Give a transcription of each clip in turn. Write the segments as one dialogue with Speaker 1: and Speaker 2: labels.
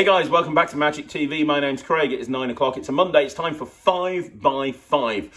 Speaker 1: Hey guys, welcome back to Magic TV. My name's Craig. It is 9 o'clock. It's a Monday. It's time for 5 by 5.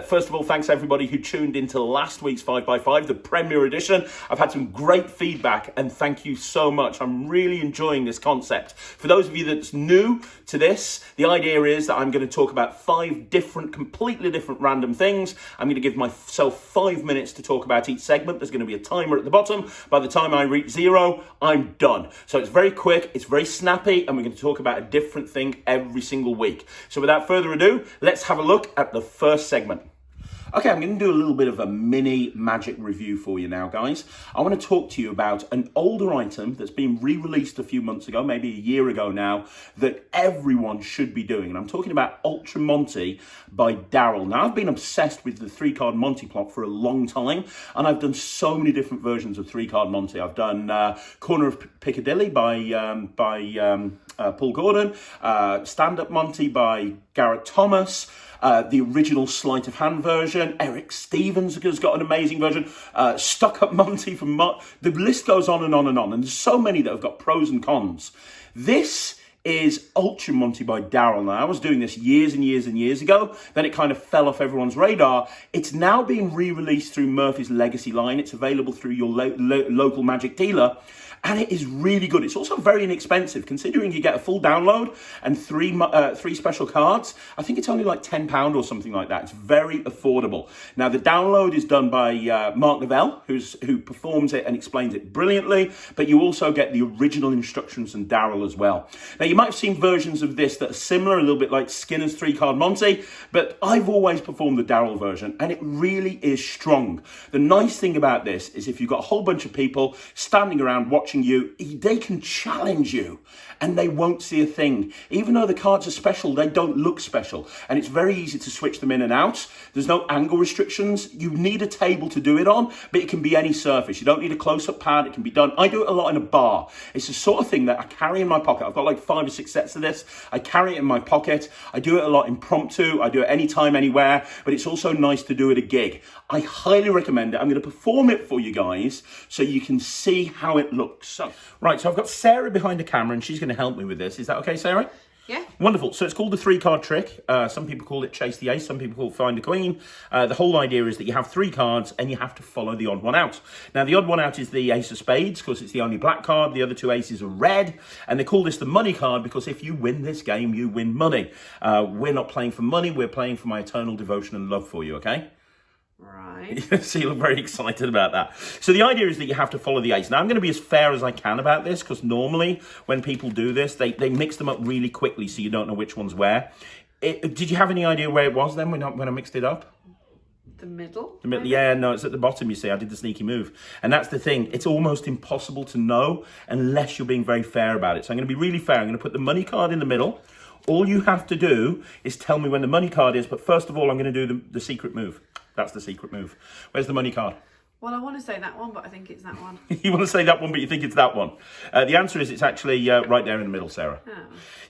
Speaker 1: First of all, thanks everybody who tuned into last week's 5 by 5, the premiere edition. I've had some great feedback and thank you so much. I'm really enjoying this concept. For those of you that's new to this, the idea is that I'm going to talk about 5 completely different random things. I'm going to give myself 5 minutes to talk about each segment. There's going to be a timer at the bottom. By the time I reach 0, I'm done. So it's very quick, it's very snappy, and we're going to talk about a different thing every single week. So without further ado, let's have a look at the first segment. Okay, I'm going to do a little bit of a mini magic review for you now, guys. I want to talk to you about an older item that's been re-released a few months ago, maybe a year ago now, that everyone should be doing. And I'm talking about Ultra Monte by Daryl. Now, I've been obsessed with the 3-card Monty plot for a long time, and I've done so many different versions of 3-card Monty. I've done Corner of Piccadilly by Paul Gordon, Stand-Up Monty by Garrett Thomas, the original sleight of hand version. Eric Stevens has got an amazing version. Stuck Up Monty from the list goes on and on and on. And there's so many that have got pros and cons. This is Ultra Monte by Daryl. Now, I was doing this years and years and years ago. Then it kind of fell off everyone's radar. It's now being re-released through Murphy's Legacy line. It's available through your local magic dealer. And it is really good. It's also very inexpensive, considering you get a full download and three special cards. I think it's only like £10 or something like that. It's very affordable. Now, the download is done by Mark Lavelle, who performs it and explains it brilliantly. But you also get the original instructions from Daryl as well. Now, you might have seen versions of this that are similar, a little bit like Skinner's 3-card Monty. But I've always performed the Daryl version, and it really is strong. The nice thing about this is if you've got a whole bunch of people standing around watching you, they can challenge you and they won't see a thing. Even though the cards are special, they don't look special, and it's very easy to switch them in and out. There's no angle restrictions. You need a table to do it on, but it can be any surface. You don't need a close-up pad. It can be done. I do it a lot in a bar. It's the sort of thing that I carry in my pocket. I've got like 5 or 6 sets of this. I carry it in my pocket. I do it a lot impromptu. I do it anytime, anywhere, but it's also nice to do at a gig. I highly recommend it. I'm going to perform it for you guys so you can see how it looks. So I've got Sarah behind the camera and she's going to help me with this. Is that okay, Sarah?
Speaker 2: Yeah.
Speaker 1: Wonderful. So it's called the 3-card trick. Some people call it chase the ace. Some people call it find the queen. The whole idea is that you have 3 cards and you have to follow the odd one out. Now, the odd one out is the ace of spades because it's the only black card. The other 2 aces are red. And they call this the money card because if you win this game, you win money. We're not playing for money. We're playing for my eternal devotion and love for you, okay?
Speaker 2: Right.
Speaker 1: So you look very excited about that. So the idea is that you have to follow the ace. Now, I'm going to be as fair as I can about this because normally when people do this, they mix them up really quickly so you don't know which one's where. Did you have any idea where it was then when I mixed it up?
Speaker 2: The middle?
Speaker 1: Yeah, no, it's at the bottom, you see. I did the sneaky move. And that's the thing. It's almost impossible to know unless you're being very fair about it. So I'm going to be really fair. I'm going to put the money card in the middle. All you have to do is tell me when the money card is. But first of all, I'm going to do the secret move. That's the secret move. Where's the money card?
Speaker 2: Well, I want to say that one, but I think it's that one.
Speaker 1: You want to say that one, but you think it's that one. The answer is it's actually right there in the middle, Sarah. Oh.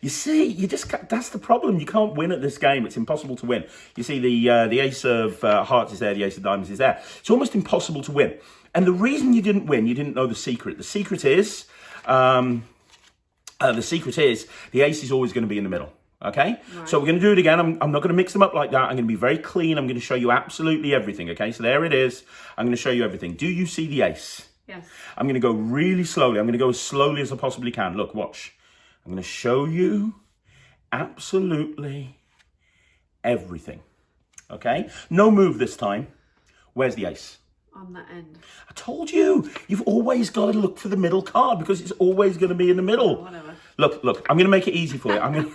Speaker 1: You see, that's the problem. You can't win at this game. It's impossible to win. You see, the ace of hearts is there, the ace of diamonds is there. It's almost impossible to win. And the reason you didn't win, you didn't know the secret. The secret is the ace is always going to be in the middle. Okay, right. So we're going to do it again. I'm not going to mix them up like that. I'm going to be very clean. I'm going to show you absolutely everything. Okay, so there it is. I'm going to show you everything. Do you see the ace?
Speaker 2: Yes.
Speaker 1: I'm going to go really slowly. I'm going to go as slowly as I possibly can. Look, watch. I'm going to show you absolutely everything. Okay, no move this time. Where's the ace?
Speaker 2: On that end.
Speaker 1: I told you. You've always got to look for the middle card because it's always going to be in the middle.
Speaker 2: Oh, whatever.
Speaker 1: Look, I'm going to make it easy for you.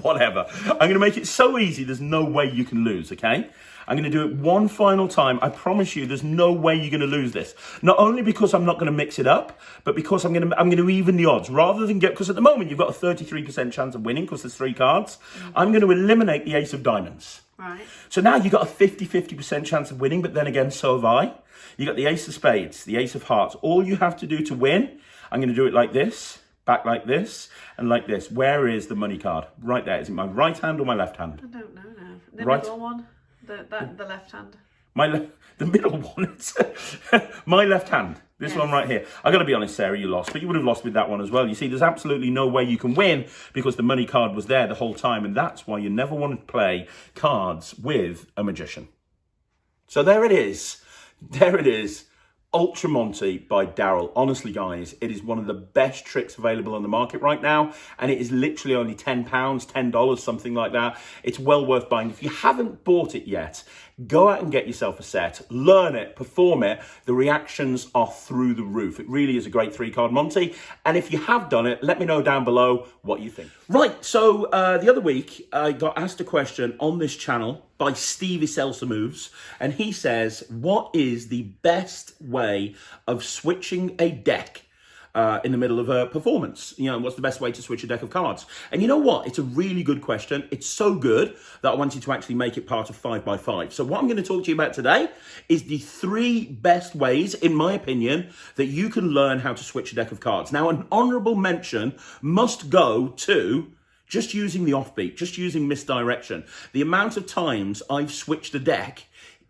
Speaker 1: Whatever. I'm going to make it so easy, there's no way you can lose, okay? I'm going to do it one final time. I promise you, there's no way you're going to lose this. Not only because I'm not going to mix it up, but because I'm going to even the odds. Rather than because at the moment, you've got a 33% chance of winning because there's 3 cards. Mm-hmm. I'm going to eliminate the ace of diamonds.
Speaker 2: Right.
Speaker 1: So now you've got a 50% chance of winning, but then again, so have I. You got the ace of spades, the ace of hearts. All you have to do to win, I'm going to do it like this. Back like this and like this. Where is the money card? Right there. Is it my right hand or my left hand?
Speaker 2: I don't know now. The
Speaker 1: right.
Speaker 2: Middle one? The left hand?
Speaker 1: The middle one. My left hand. This
Speaker 2: Yes.
Speaker 1: one right here. I got to be honest, Sarah, you lost, but you would have lost with that one as well. You see, there's absolutely no way you can win because the money card was there the whole time, and that's why you never want to play cards with a magician. So there it is. There it is. Ultra Monte by Daryl. Honestly, guys, it is one of the best tricks available on the market right now, and it is literally only £10, $10, something like that. It's well worth buying. If you haven't bought it yet, go out and get yourself a set, learn it, perform it. The reactions are through the roof. It really is a great 3-card Monty, and if you have done it, let me know down below what you think. Right, so the other week, I got asked a question on this channel by Steve Dela, and he says, what is the best way of switching a deck in the middle of a performance? You know, what's the best way to switch a deck of cards? And you know what? It's a really good question. It's so good that I wanted to actually make it part of 5x5. So what I'm going to talk to you about today is the 3 best ways, in my opinion, that you can learn how to switch a deck of cards. Now, an honorable mention must go to just using the offbeat, just using misdirection. The amount of times I've switched a deck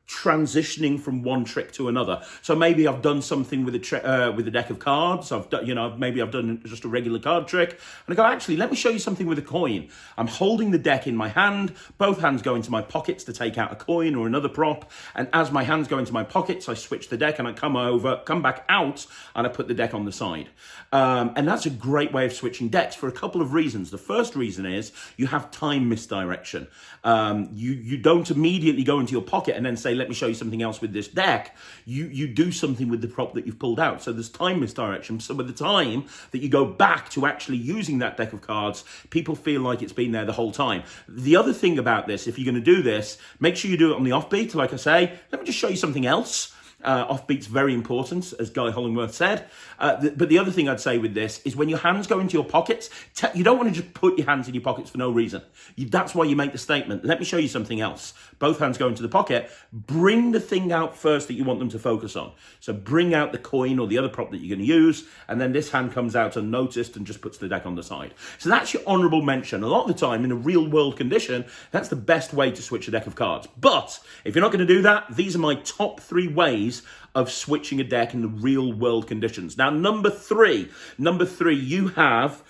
Speaker 1: transitioning from one trick to another. So maybe I've done something with a deck of cards. I've done, maybe I've done just a regular card trick, and I go, actually, let me show you something with a coin. I'm holding the deck in my hand. Both hands go into my pockets to take out a coin or another prop. And as my hands go into my pockets, I switch the deck and I come back out and I put the deck on the side. And that's a great way of switching decks for a couple of reasons. The first reason is you have time misdirection. You don't immediately go into your pocket and then say, let me show you something else with this deck. You do something with the prop that you've pulled out. So there's time misdirection. So by the time that you go back to actually using that deck of cards, people feel like it's been there the whole time. The other thing about this, if you're going to do this, make sure you do it on the offbeat. Like I say, let me just show you something else. Offbeat's very important, as Guy Hollingworth said. But the other thing I'd say with this is when your hands go into your pockets, you don't want to just put your hands in your pockets for no reason. That's why you make the statement. Let me show you something else. Both hands go into the pocket. Bring the thing out first that you want them to focus on. So bring out the coin or the other prop that you're going to use, and then this hand comes out unnoticed and just puts the deck on the side. So that's your honourable mention. A lot of the time, in a real-world condition, that's the best way to switch a deck of cards. But if you're not going to do that, these are my top 3 ways of switching a deck in the real world conditions. Now, number three, you have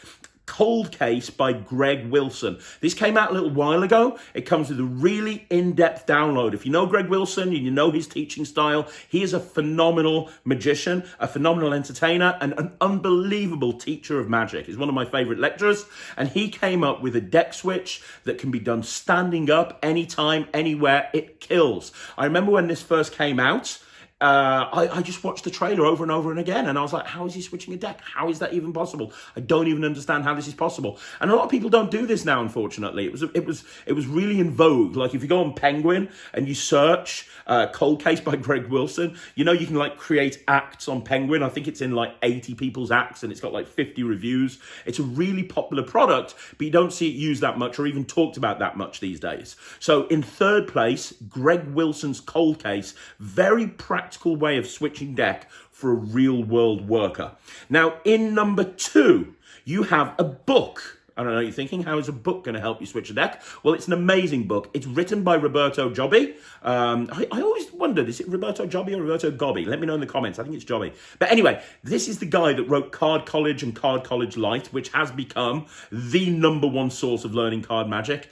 Speaker 1: Cold Case by Greg Wilson. This came out a little while ago. It comes with a really in-depth download. If you know Greg Wilson and you know his teaching style, he is a phenomenal magician, a phenomenal entertainer, and an unbelievable teacher of magic. He's one of my favorite lecturers, and he came up with a deck switch that can be done standing up anytime, anywhere. It kills. I remember when this first came out, I just watched the trailer over and over and again, and I was like, how is he switching a deck? How is that even possible? I don't even understand how this is possible. And a lot of people don't do this now, unfortunately. It was really in vogue. Like if you go on Penguin and you search Cold Case by Greg Wilson, you know, you can like create acts on Penguin. I think it's in like 80 people's acts and it's got like 50 reviews. It's a really popular product, but you don't see it used that much or even talked about that much these days. So in third place, Greg Wilson's Cold Case, very practical way of switching deck for a real world worker. Now, in number 2, you have a book. I don't know, you're thinking, how is a book going to help you switch a deck? Well, it's an amazing book. It's written by Roberto Jobbi. I always wondered, is it Roberto Jobbi or Roberto Gobbi? Let me know in the comments. I think it's Jobbi. But anyway, this is the guy that wrote Card College and Card College Lite, which has become the #1 source of learning card magic,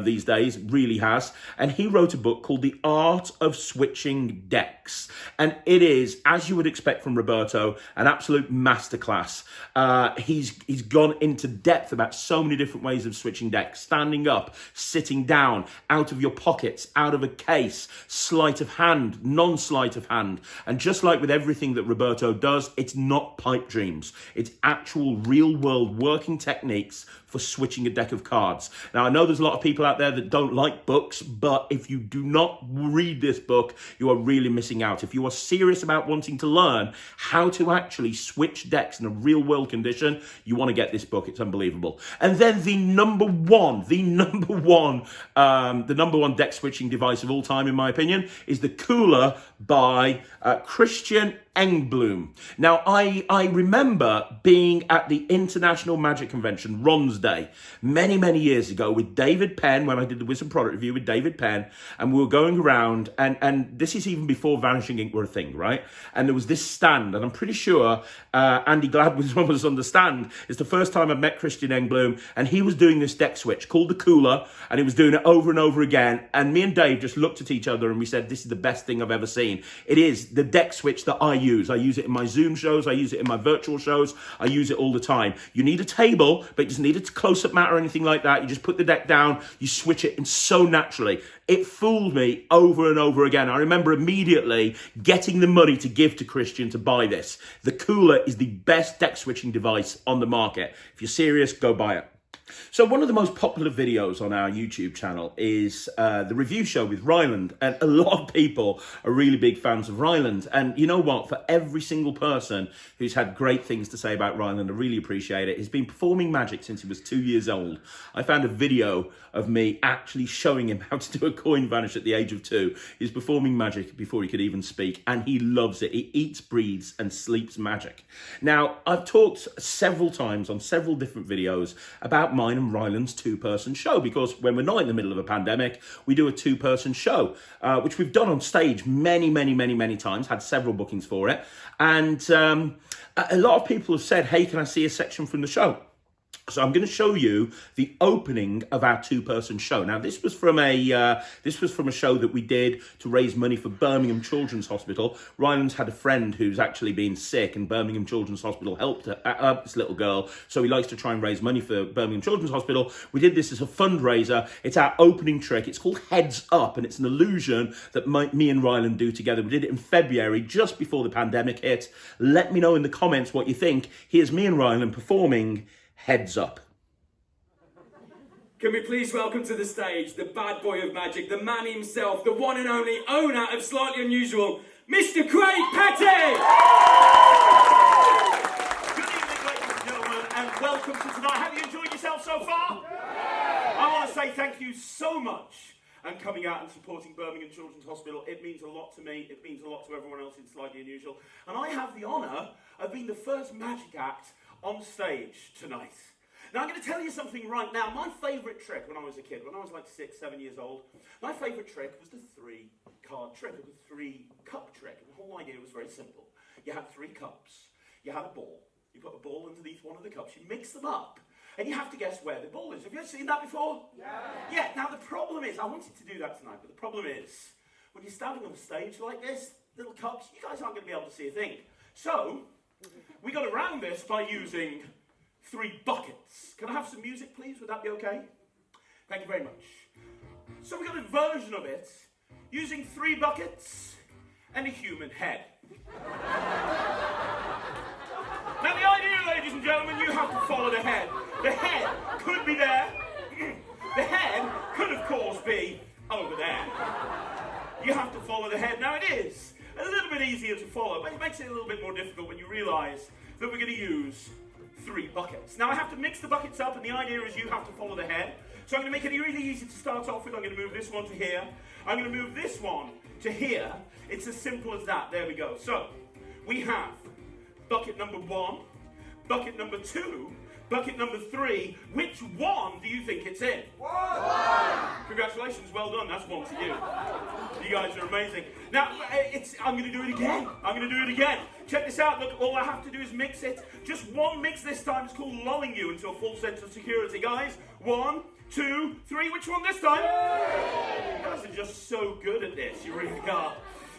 Speaker 1: these days, really has. And he wrote a book called The Art of Switching Decks. And it is, as you would expect from Roberto, an absolute masterclass. He's gone into depth about so many different ways of switching decks: standing up, sitting down, out of your pockets, out of a case, sleight of hand, non-sleight of hand. And just like with everything that Roberto does, it's not pipe dreams. It's actual real world working techniques for switching a deck of cards. Now, I know there's a lot of people out there that don't like books, but if you do not read this book, you are really missing out. If you are serious about wanting to learn how to actually switch decks in a real world condition, you want to get this book. It's unbelievable. unbelievable. And then the number one deck switching device of all time, in my opinion, is the Cooler by Christian Engbloom. Now, I remember being at the International Magic Convention, Ron's Day, many years ago with David Penn, when I did the Wizard product review with David Penn, and we were going around, and this is even before Vanishing Ink were a thing, right? And there was this stand, and I'm pretty sure Andy Glad was on the stand. It's the first time I've met Christian Engbloom, and he was doing this deck switch called the Cooler, and he was doing it over and over again, and me and Dave just looked at each other and we said, this is the best thing I've ever seen. It is the deck switch that I use. I use it in my Zoom shows, I use it in my virtual shows, I use it all the time. You need a table, but you just need a close-up mat or anything like that. You just put the deck down, you switch it, and so naturally. It fooled me over and over again. I remember immediately getting the money to give to Christian to buy this. The Cooler is the best deck switching device on the market. If you're serious, go buy it. So one of the most popular videos on our YouTube channel is the review show with Ryland, and a lot of people are really big fans of Ryland. And you know what? For every single person who's had great things to say about Ryland, I really appreciate it. He's been performing magic since he was 2 years old. I found a video of me actually showing him how to do a coin vanish at the age of 2. He's performing magic before he could even speak, and he loves it. He eats, breathes, and sleeps magic. Now, I've talked several times on several different videos about mine and Ryland's 2-person show, because when we're not in the middle of a pandemic, we do a 2-person show, which we've done on stage many times, had several bookings for it. And a lot of people have said, hey, can I see a section from the show? So I'm going to show you the opening of our 2-person show. Now, this was from a show that we did to raise money for Birmingham Children's Hospital. Ryland's had a friend who's actually been sick, and Birmingham Children's Hospital helped this little girl. So he likes to try and raise money for Birmingham Children's Hospital. We did this as a fundraiser. It's our opening trick. It's called Heads Up, and it's an illusion that me and Ryland do together. We did it in February, just before the pandemic hit. Let me know in the comments what you think. Here's me and Ryland performing Heads Up.
Speaker 3: Can we please welcome to the stage the bad boy of magic, the man himself, the one and only owner of Slightly Unusual, Mr. Craig Petty!
Speaker 1: Good evening, ladies and gentlemen, and welcome to tonight. Have you enjoyed yourself so far? I want to say thank you so much and coming out and supporting Birmingham Children's Hospital. It means a lot to me. It means a lot to everyone else in Slightly Unusual. And I have the honour of being the first magic act on stage tonight. Now, I'm going to tell you something right now. My favourite trick when I was a kid, when I was like 6, 7 years old, my favourite trick was the 3-card trick, or the 3-cup trick. And the whole idea was very simple. You had 3 cups. You had a ball. You put a ball underneath one of the cups. You mix them up. And you have to guess where the ball is. Have you ever seen that before? Yeah. Now, the problem is, I wanted to do that tonight, but the problem is, when you're standing on a stage like this, little cups, you guys aren't going to be able to see a thing. So, we got around this by using 3 buckets. Can I have some music, please? Would that be okay? Thank you very much. So we got a version of it using 3 buckets and a human head. Now, the idea, ladies and gentlemen, you have to follow the head. The head could be there. The head could, of course, be over there. You have to follow the head. Now, it is a little bit easier to follow, but it makes it a little bit more difficult when you realise that we're going to use 3 buckets. Now, I have to mix the buckets up, and the idea is you have to follow the head. So I'm going to make it really easy to start off with. I'm going to move this one to here. I'm going to move this one to here. It's as simple as that. There we go. So we have bucket number 1, bucket number 2, bucket number 3. Which one do you think it's in? 1! Congratulations, well done. That's 1 to you. You guys are amazing. Now, I'm going to do it again. I'm going to do it again. Check this out. Look, all I have to do is mix it. Just 1 mix this time. It's called lulling you into a full sense of security, guys. 1, 2, 3. Which one this time? You guys are just so good at this. You really are.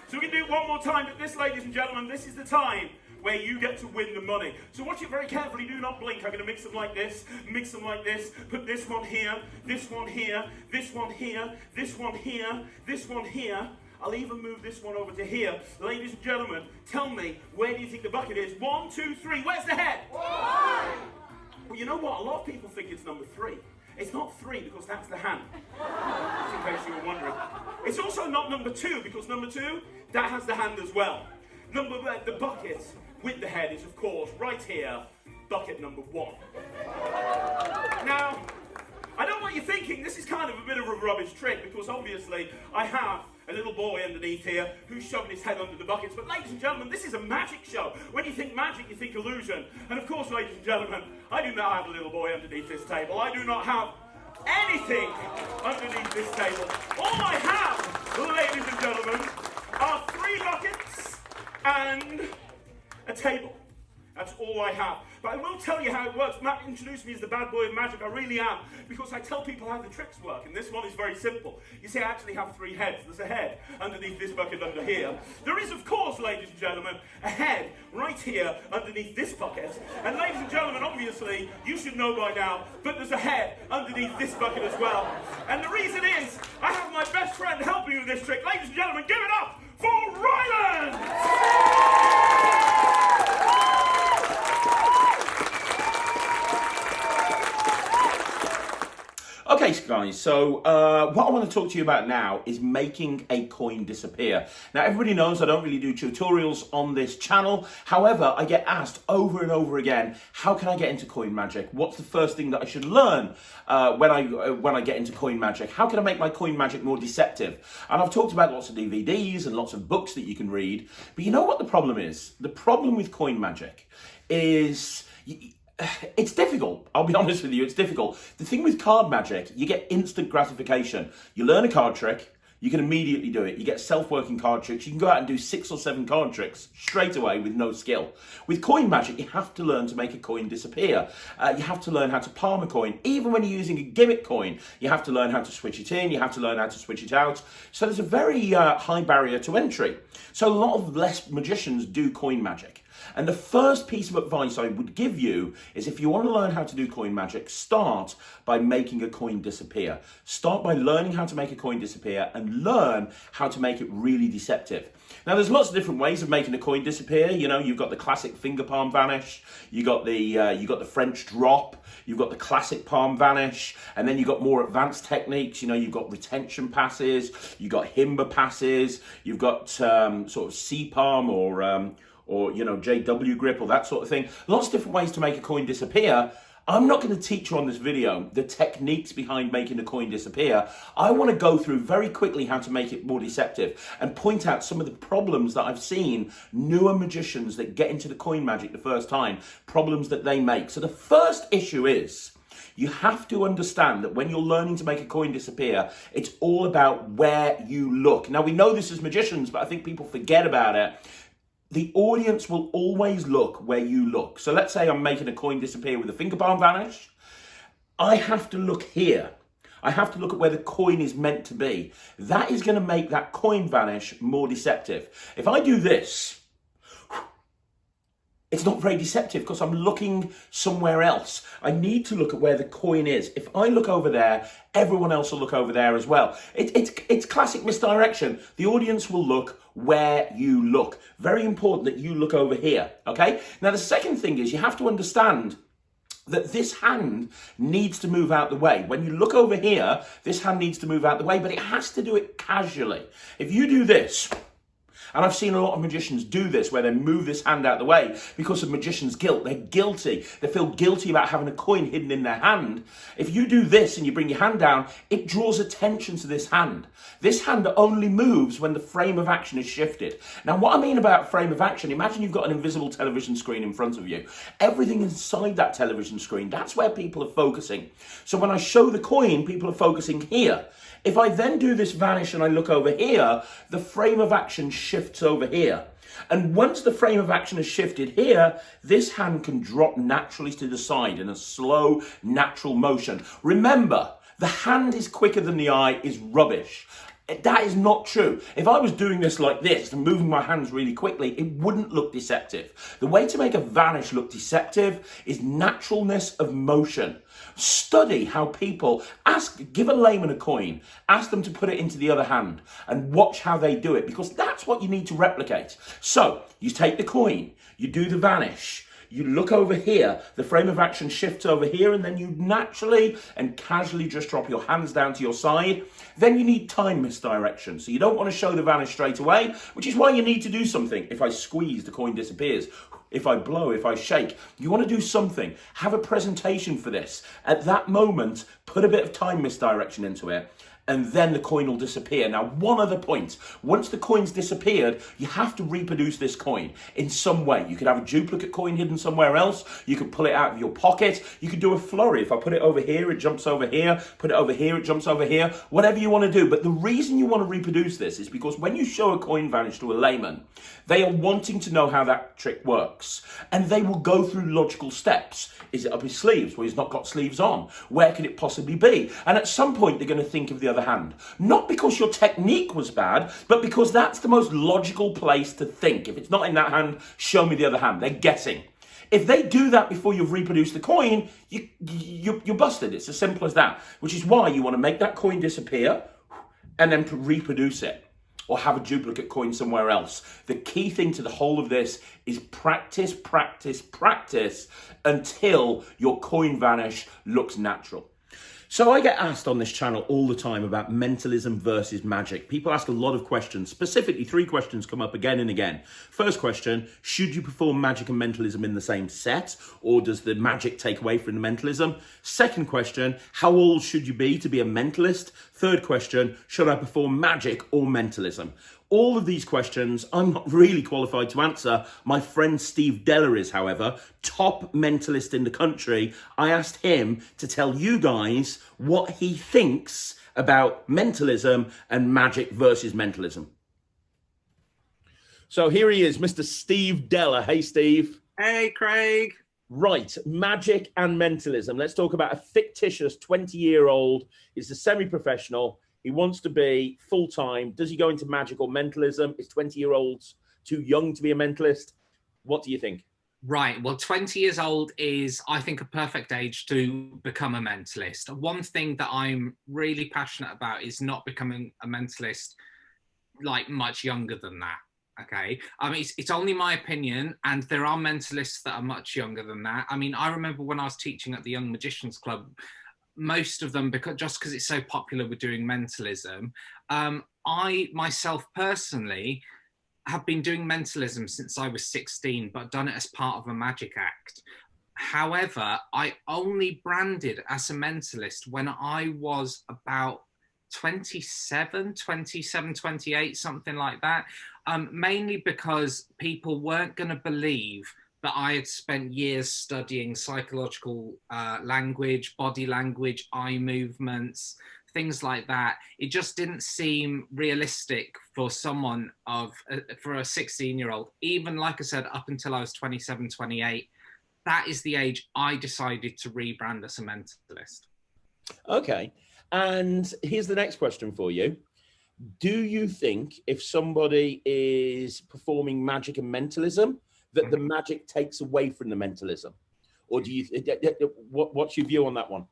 Speaker 1: So we can do it one more time. But this, ladies and gentlemen, this is the time where you get to win the money. So watch it very carefully, do not blink. I'm going to mix them like this, mix them like this, put this one here, this one here, this one here, this one here, this one here. I'll even move this one over to here. Ladies and gentlemen, tell me, where do you think the bucket is? 1, 2, 3, where's the head? 1! Well, you know what? A lot of people think it's number 3. It's not 3 because that's the hand, just in case you were wondering. It's also not number 2 because number 2, that has the hand as well. The bucket with the head is, of course, right here, bucket number 1. you're thinking this is kind of a bit of a rubbish trick because obviously I have a little boy underneath here who's shoving his head under the buckets. But ladies and gentlemen, this is a magic show. When you think magic, you think illusion. And of course, ladies and gentlemen, I do not have a little boy underneath this table. I do not have anything underneath this table. All I have, ladies and gentlemen, are 3 buckets and a table. That's all I have. But I will tell you how it works. Matt introduced me as the bad boy of magic. I really am, because I tell people how the tricks work. And this one is very simple. You see, I actually have 3 heads. There's a head underneath this bucket under here. There is, of course, ladies and gentlemen, a head right here underneath this bucket. And ladies and gentlemen, obviously, you should know by now, but there's a head underneath this bucket as well. And the reason is, I have my best friend helping me with this trick. Ladies and gentlemen, give it up for Ryland! Okay, guys, so what I want to talk to you about now is making a coin disappear. Now, everybody knows I don't really do tutorials on this channel. However, I get asked over and over again, how can I get into coin magic? What's the first thing that I should learn when I get into coin magic? How can I make my coin magic more deceptive? And I've talked about lots of DVDs and lots of books that you can read. But you know what the problem is? The problem with coin magic is... it's difficult. I'll be honest with you, it's difficult. The thing with card magic, you get instant gratification. You learn a card trick, you can immediately do it. You get self-working card tricks. You can go out and do 6 or 7 card tricks straight away with no skill. With coin magic, you have to learn to make a coin disappear. You have to learn how to palm a coin. Even when you're using a gimmick coin, you have to learn how to switch it in. You have to learn how to switch it out. So there's a very high barrier to entry. So a lot of less magicians do coin magic. And the first piece of advice I would give you is, if you want to learn how to do coin magic, start by making a coin disappear. Start by learning how to make a coin disappear and learn how to make it really deceptive. Now, there's lots of different ways of making a coin disappear. You know, you've got the classic finger palm vanish, you got the French drop, you've got the classic palm vanish, and then you've got more advanced techniques. You know, you've got retention passes, you've got himba passes, you've got sort of C palm or you know, JW grip or that sort of thing. Lots of different ways to make a coin disappear. I'm not going to teach you on this video the techniques behind making a coin disappear. I want to go through very quickly how to make it more deceptive and point out some of the problems that I've seen newer magicians that get into the coin magic the first time, problems that they make. So the first issue is, you have to understand that when you're learning to make a coin disappear, it's all about where you look. Now, we know this as magicians, but I think people forget about it. The audience will always look where you look. So let's say I'm making a coin disappear with a finger palm vanish. I have to look here. I have to look at where the coin is meant to be. That is going to make that coin vanish more deceptive. If I do this, it's not very deceptive because I'm looking somewhere else. I need to look at where the coin is. If I look over there, everyone else will look over there as well. It's classic misdirection. The audience will look where you look. Very important that you look over here, okay? Now, the second thing is, you have to understand that this hand needs to move out the way. When you look over here, this hand needs to move out the way, but it has to do it casually. If you do this, and I've seen a lot of magicians do this, where they move this hand out of the way because of magician's guilt. They're guilty. They feel guilty about having a coin hidden in their hand. If you do this and you bring your hand down, it draws attention to this hand. This hand only moves when the frame of action is shifted. Now, what I mean about frame of action, imagine you've got an invisible television screen in front of you. Everything inside that television screen, that's where people are focusing. So when I show the coin, people are focusing here. If I then do this vanish and I look over here, the frame of action shifts over here. And once the frame of action is shifted here, this hand can drop naturally to the side in a slow, natural motion. Remember, the hand is quicker than the eye is rubbish. That is not true. If I was doing this like this and moving my hands really quickly, it wouldn't look deceptive. The way to make a vanish look deceptive is naturalness of motion. Study how people give a layman a coin, ask them to put it into the other hand and watch how they do it, because that's what you need to replicate. So you take the coin, you do the vanish, You look over here, the frame of action shifts over here, and then you naturally and casually just drop your hands down to your side. Then you need time misdirection. So you don't want to show the vanish straight away, which is why you need to do something. If I squeeze, the coin disappears. If I blow, if I shake, you want to do something. Have a presentation for this. At that moment, put a bit of time misdirection into it, and then the coin will disappear. Now, one other point. Once the coin's disappeared, you have to reproduce this coin in some way. You could have a duplicate coin hidden somewhere else. You could pull it out of your pocket. You could do a flurry. If I put it over here, it jumps over here. Put it over here, it jumps over here. Whatever you want to do. But the reason you want to reproduce this is because when you show a coin vanish to a layman, they are wanting to know how that trick works. And they will go through logical steps. Is it up his sleeves? Well, he's not got sleeves on. Where could it possibly be? And at some point, they're going to think of the other hand. Not because your technique was bad, but because that's the most logical place to think. If it's not in that hand, show me the other hand. They're guessing. If they do that before you've reproduced the coin, you're busted. It's as simple as that. Which is why you want to make that coin disappear and then reproduce it, or have a duplicate coin somewhere else. The key thing to the whole of this is practice, practice, practice until your coin vanish looks natural. So I get asked on this channel all the time about mentalism versus magic. People ask a lot of questions. Specifically, 3 questions come up again and again. First question, should you perform magic and mentalism in the same set, or does the magic take away from the mentalism? Second question, how old should you be to be a mentalist? Third question, should I perform magic or mentalism? All of these questions I'm not really qualified to answer. My friend Steve Dela is, however, top mentalist in the country. I asked him to tell you guys what he thinks about mentalism and magic versus mentalism. So here he is, Mr. Steve Dela. Hey, Steve.
Speaker 4: Hey, Craig.
Speaker 1: Right, magic and mentalism. Let's talk about a fictitious 20-year-old. He's a semi-professional. He wants to be full-time. Does he go into magic or mentalism? Is 20-year-olds too young to be a mentalist? What do you think?
Speaker 4: Right. Well, 20 years old is, I think, a perfect age to become a mentalist. One thing that I'm really passionate about is not becoming a mentalist like much younger than that. Okay. I mean, it's only my opinion, and there are mentalists that are much younger than that. I mean, I remember when I was teaching at the Young Magicians Club, most of them, because it's so popular with doing mentalism. I myself personally have been doing mentalism since I was 16, but done it as part of a magic act. However, I only branded as a mentalist when I was about 27, 28, something like that. Mainly because people weren't going to believe that I had spent years studying psychological language, body language, eye movements, things like that. It just didn't seem realistic for someone for a 16-year-old, even like I said, up until I was 27, 28. That is the age I decided to rebrand as a mentalist.
Speaker 1: Okay. And here's the next question for you. Do you think if somebody is performing magic and mentalism, that the magic takes away from the mentalism? Or do you, what's your view on that one?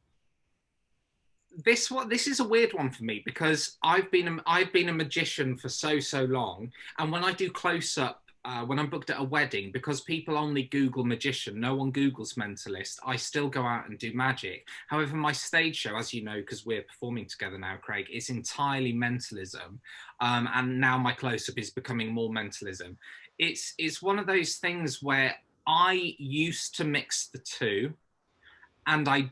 Speaker 4: This is a weird one for me, because I've been a magician for so long, and when I do close up, when I'm booked at a wedding, because people only Google magician, no one Googles mentalist, I still go out and do magic. However, my stage show, as you know, because we're performing together now, Craig, is entirely mentalism, and now my close up is becoming more mentalism. It's one of those things where I used to mix the two. And I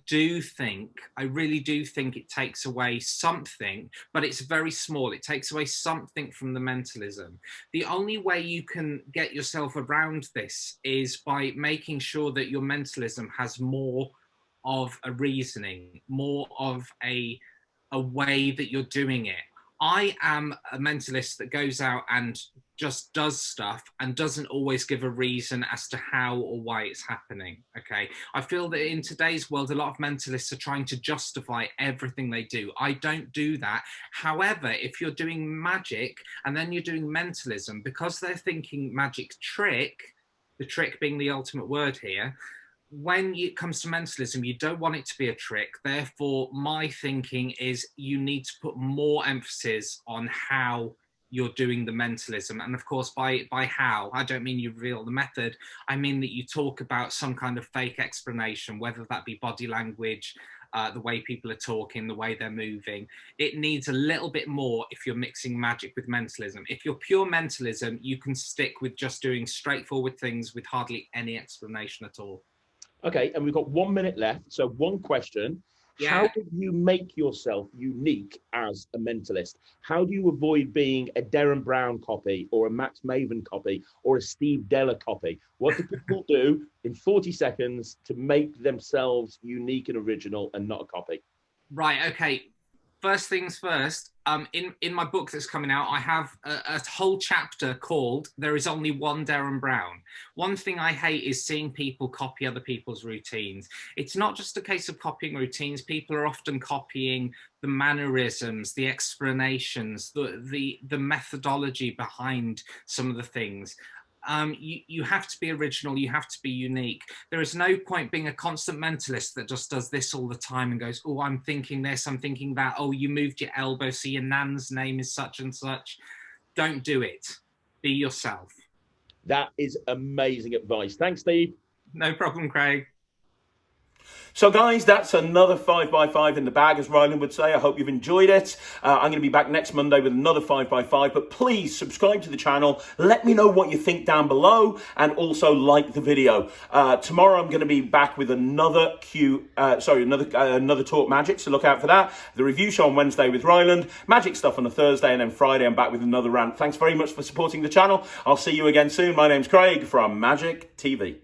Speaker 4: really do think it takes away something, but it's very small. It takes away something from the mentalism. The only way you can get yourself around this is by making sure that your mentalism has more of a reasoning, more of a way that you're doing it. I am a mentalist that goes out and just does stuff and doesn't always give a reason as to how or why it's happening. Okay. I feel that in today's world, a lot of mentalists are trying to justify everything they do. I don't do that. However, if you're doing magic and then you're doing mentalism, because they're thinking magic trick, the trick being the ultimate word here, when it comes to mentalism, you don't want it to be a trick. Therefore, my thinking is you need to put more emphasis on how you're doing the mentalism. And of course, by how, I don't mean you reveal the method, I mean that you talk about some kind of fake explanation, whether that be body language, the way people are talking, the way they're moving. It needs a little bit more if you're mixing magic with mentalism. If you're pure mentalism, you can stick with just doing straightforward things with hardly any explanation at all.
Speaker 1: Okay, and we've got 1 minute left. So one question.
Speaker 4: Yeah.
Speaker 1: How do you make yourself unique as a mentalist? How do you avoid being a Darren Brown copy or a Max Maven copy or a Steve Dela copy? What do people do in 40 seconds to make themselves unique and original and not a copy?
Speaker 4: Right, okay. First things first, in my book that's coming out, I have a whole chapter called There Is Only One Darren Brown. One thing I hate is seeing people copy other people's routines. It's not just a case of copying routines. People are often copying the mannerisms, the explanations, the methodology behind some of the things. You have to be original, you have to be unique. There is no point being a constant mentalist that just does this all the time and goes, oh, I'm thinking this, I'm thinking that, oh, you moved your elbow, so your nan's name is such and such. Don't do it. Be yourself.
Speaker 1: That is amazing advice. Thanks, Steve.
Speaker 4: No problem, Craig.
Speaker 1: So guys, that's another 5x5 in the bag, as Ryland would say. I hope you've enjoyed it. I'm going to be back next Monday with another 5x5, but please subscribe to the channel. Let me know what you think down below, and also like the video. Tomorrow I'm going to be back with another another Talk Magic, so look out for that. The review show on Wednesday with Ryland, magic stuff on a Thursday, and then Friday I'm back with another rant. Thanks very much for supporting the channel. I'll see you again soon. My name's Craig from Magic TV.